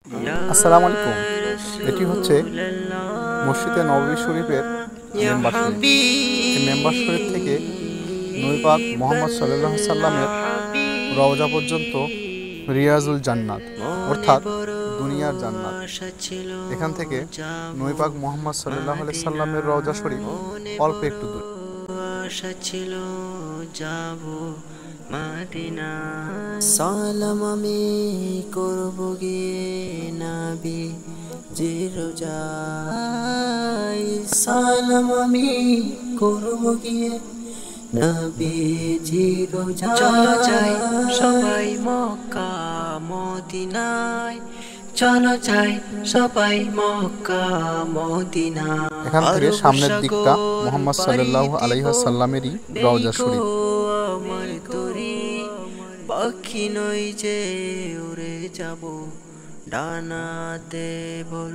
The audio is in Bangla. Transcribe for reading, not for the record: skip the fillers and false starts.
আসসালামু আলাইকুম। এটি হচ্ছে মসজিদে নববী শরীফের মেম্বার শরীফ। এই মেম্বার শরীফ থেকে নবী পাক মুহাম্মদ সাল্লাল্লাহু আলাইহি সাল্লামের রওজা পর্যন্ত রিয়াজুল জান্নাত, অর্থাৎ দুনিয়ার জান্নাত। এখান থেকে নবী পাক মুহাম্মদ সাল্লাল্লাহু আলাইহি সাল্লামের রওজা শরীফ অল্প একটু দূর। ছিল যাব মদিনা, সালাম আমি করব গিয়ে নবী জি রোজায়, সালাম আমি করব গিয়ে নবী জি রোজায়। চলো যাই সবাই মক্কা মদিনায়, চলো যাই সবাই মক্কা মদিনা। এখান থেকে সামনের দিকটা মুহাম্মদ সাল্লাল্লাহু আলাইহি সাল্লামেরই রওজা শরীফ। আমার তরি পাখি নই যে উড়ে যাব ডানাতে ভর।